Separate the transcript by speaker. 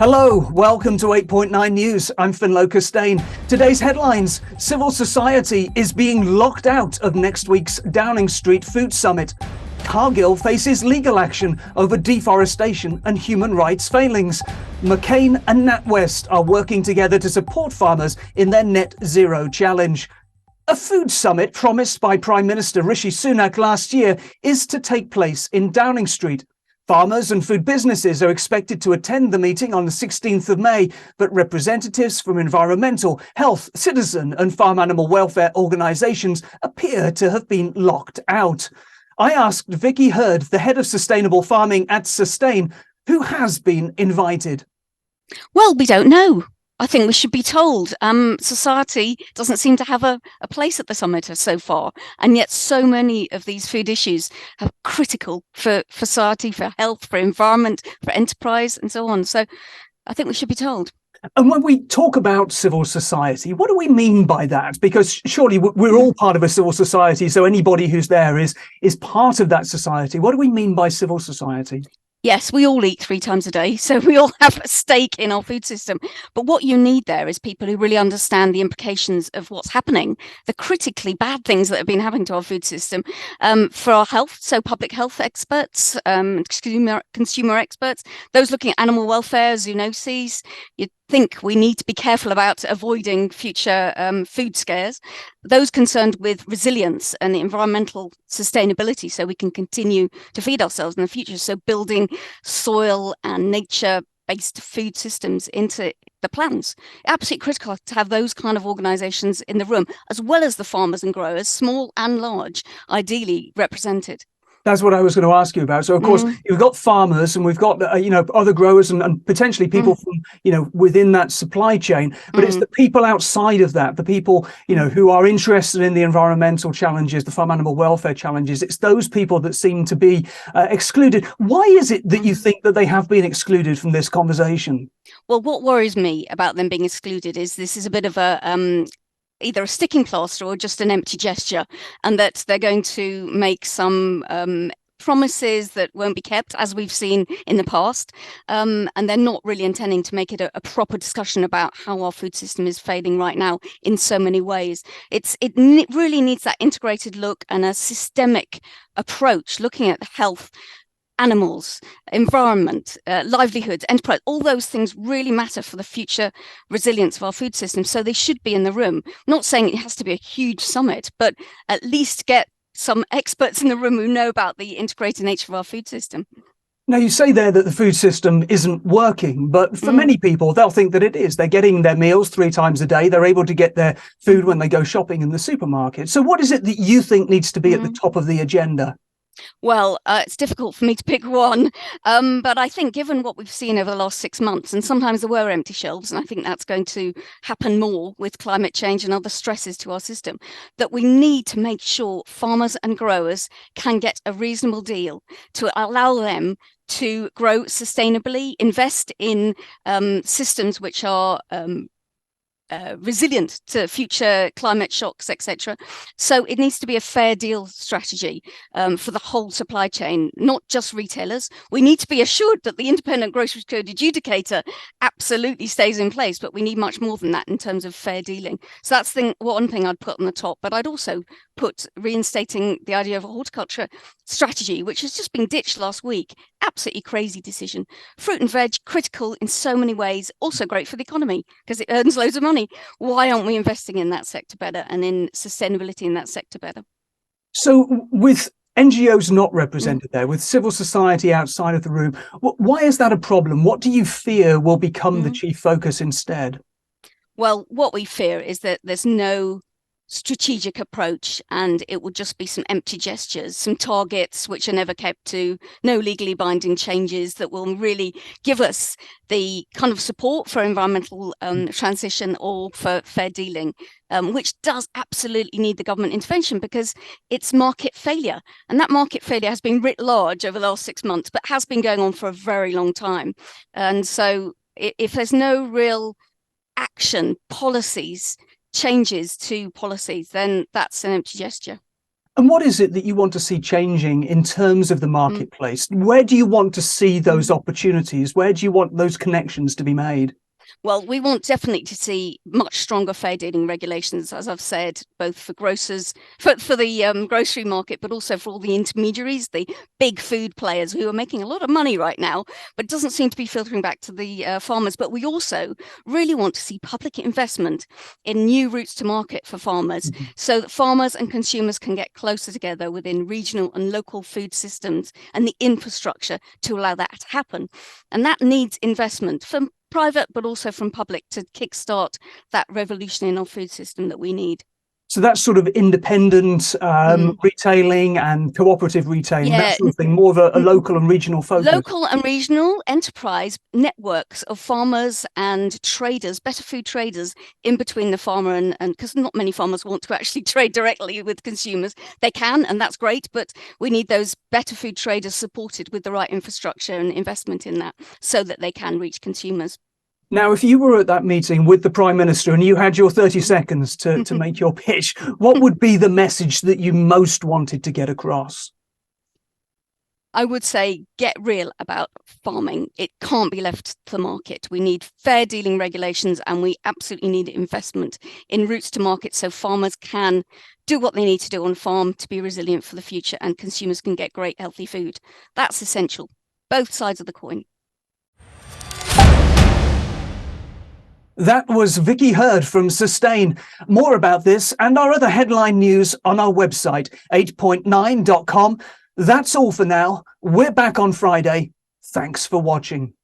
Speaker 1: Hello, welcome to 8.9 News. I'm Finlo Costain. Today's headlines: civil society is being locked out of next week's Downing Street Food Summit. Cargill faces legal action over deforestation and human rights failings. McCain and NatWest are working together to support farmers in their net zero challenge. A food summit promised by Prime Minister Rishi Sunak last year is to take place in Downing Street. Farmers and food businesses are expected to attend the meeting on the 16th of May, but representatives from environmental, health, citizen and farm animal welfare organisations appear to have been locked out. I asked Vicki Hird, the head of sustainable farming at Sustain, who has been invited.
Speaker 2: Well, we don't know. I think we should be told. Society doesn't seem to have a place at the summit so far, and yet so many of these food issues are critical for society, for health, for environment, for enterprise, and so on. So I think we should be told.
Speaker 1: And when we talk about civil society, what do we mean by that? Because surely we're all part of a civil society, so anybody who's there is part of that society. What do we mean by civil society?
Speaker 2: Yes, we all eat 3 times a day, so we all have a stake in our food system. But what you need there is people who really understand the implications of what's happening, the critically bad things that have been happening to our food system for our health. So public health experts, consumer experts, those looking at animal welfare, zoonoses. You think we need to be careful about avoiding future food scares. Those concerned with resilience and environmental sustainability, so we can continue to feed ourselves in the future. So building soil and nature-based food systems into the plans. Absolutely critical to have those kind of organisations in the room, as well as the farmers and growers, small and large, ideally represented.
Speaker 1: That's what I was going to ask you about. So, of course, we've got farmers and we've got, other growers and potentially people from, within that supply chain. But it's the people outside of that, the people, who are interested in the environmental challenges, the farm animal welfare challenges. It's those people that seem to be excluded. Why is it that you think that they have been excluded from this conversation?
Speaker 2: Well, what worries me about them being excluded is this is a bit of a either a sticking plaster or just an empty gesture, and that they're going to make some promises that won't be kept, as we've seen in the past, and they're not really intending to make it a proper discussion about how our food system is failing right now in so many ways. It really needs that integrated look and a systemic approach, looking at health, animals, environment, livelihoods, enterprise. All those things really matter for the future resilience of our food system. So they should be in the room. I'm not saying it has to be a huge summit, but at least get some experts in the room who know about the integrated nature of our food system.
Speaker 1: Now, you say there that the food system isn't working, but for many people, they'll think that it is. They're getting their meals 3 times a day. They're able to get their food when they go shopping in the supermarket. So what is it that you think needs to be at the top of the agenda?
Speaker 2: Well, it's difficult for me to pick one, but I think given what we've seen over the last 6 months, and sometimes there were empty shelves, and I think that's going to happen more with climate change and other stresses to our system, that we need to make sure farmers and growers can get a reasonable deal to allow them to grow sustainably, invest in systems which are resilient to future climate shocks, etc. So it needs to be a fair deal strategy for the whole supply chain, not just retailers. We need to be assured that the independent grocery code adjudicator absolutely stays in place, but we need much more than that in terms of fair dealing. So that's one thing I'd put on the top, but I'd also put reinstating the idea of a horticulture strategy, which has just been ditched last week. Absolutely crazy decision. Fruit and veg, critical in so many ways, also great for the economy because it earns loads of money. Why aren't we investing in that sector better and in sustainability in that sector better?
Speaker 1: So with NGOs not represented there, with civil society outside of the room, why is that a problem? What do you fear will become the chief focus instead?
Speaker 2: Well, what we fear is that there's no strategic approach, and it will just be some empty gestures, some targets which are never kept to, no legally binding changes that will really give us the kind of support for environmental transition or for fair dealing, which does absolutely need the government intervention because it's market failure. And that market failure has been writ large over the last 6 months, but has been going on for a very long time. And so if there's no real action, changes to policies, then that's an empty gesture.
Speaker 1: And what is it that you want to see changing in terms of the marketplace? Where do you want to see those opportunities? Where do you want those connections to be made?
Speaker 2: Well, we want definitely to see much stronger fair dealing regulations, as I've said, both for grocers, for the grocery market, but also for all the intermediaries, the big food players who are making a lot of money right now, but it doesn't seem to be filtering back to the farmers. But we also really want to see public investment in new routes to market for farmers, so that farmers and consumers can get closer together within regional and local food systems and the infrastructure to allow that to happen. And that needs investment from private, but also from public, to kickstart that revolution in our food system that we need.
Speaker 1: So that's sort of independent retailing and cooperative retailing, that sort of thing, more of a local and regional focus.
Speaker 2: Local and regional enterprise networks of farmers and traders, better food traders in between the farmer and because not many farmers want to actually trade directly with consumers. They can, and that's great, but we need those better food traders supported with the right infrastructure and investment in that so that they can reach consumers.
Speaker 1: Now, if you were at that meeting with the Prime Minister and you had your 30 seconds to make your pitch, what would be the message that you most wanted to get across?
Speaker 2: I would say get real about farming. It can't be left to the market. We need fair dealing regulations, and we absolutely need investment in routes to market so farmers can do what they need to do on farm to be resilient for the future and consumers can get great healthy food. That's essential. Both sides of the coin.
Speaker 1: That was Vicki Hird from Sustain. More about this and our other headline news on our website, 8point9.com. That's all for now. We're back on Friday. Thanks for watching.